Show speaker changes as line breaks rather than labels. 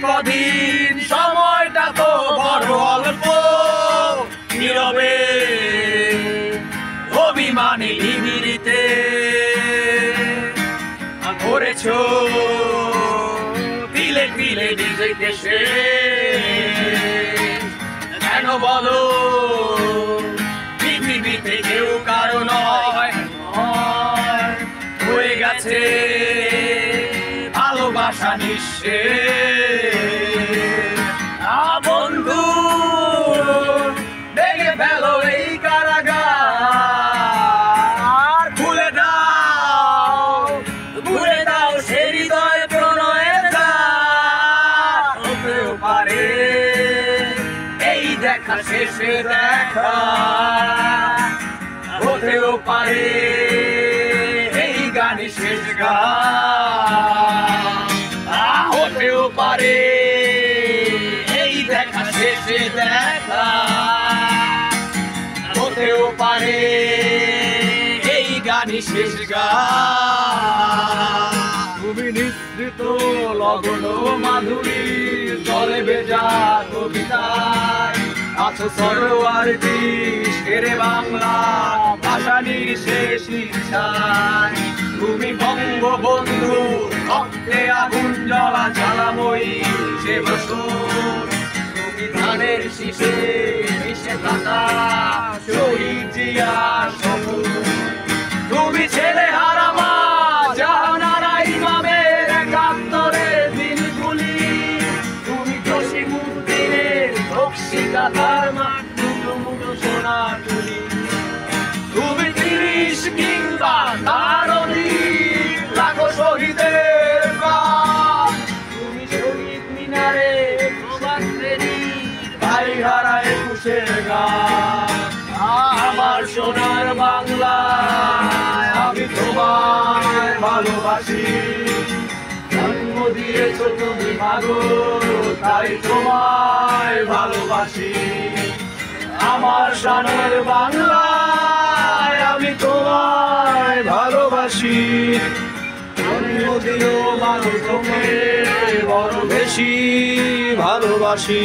কদিন, সময়টা তো বড় অল্প। নীরবে অভিমানী নিবিড়িতে করেছো তিলে তিলে নিজেকে সে। কেন বলো পৃথিবীতে কেউ কারো নয়, হয়ে গেছে ভালোবাসা নিঃশেষ। বন্ধু ভেঙে ফেলো এই কারাগার, খুলে দাও সে হৃদয় প্রণয়ের দ্বার। হতেও পারে এই দেখা শেষে দেখা, হতেও পারে এই গানই শেষ গান, হতেও পারে এই দেখা শেষে দেখা, হতেও পারে এই গানই শেষ গান। তুমি নিঃসৃত লগন মাধুরী জলে ভেজা কবিতায় আছো সরোয়ার শেরে বাংলা ভাষা নির্শেষ ইচ্ছায়। তুমি বঙ্গবন্ধু রক্তে আগুন জ্বলা জ্বালাময়ী সে বছর। তুমি ধানের শীষে মিশে থাকা শহীদ জিয়ার সবুজ। তুমি ছেলে হারা মা জাহানারা ইমামের একাত্তরের দিনগুলি। তুমি জসিমুদ্দিনের রক্ষিকাতার মা মুঠো মুঠো সোনা তুলি। তুমি ৩০ কিংবা তার অধিক লাখো শহীদের প্রাণ। তুমি শহীদ মিনারে ভাই হারা ২১-এর গান। আমার সোনার বাংলায় আমি তোমায় ভালোবাসি। জন্ম দিয়েছ তুমি মাগো তাই তোমায় ভালোবাসি। আমার সোনার বাংলায় আমি তোমায় ভালোবাসি। জন্ম দিও মাগো তোকে বড় বেশি ভালোবাসি।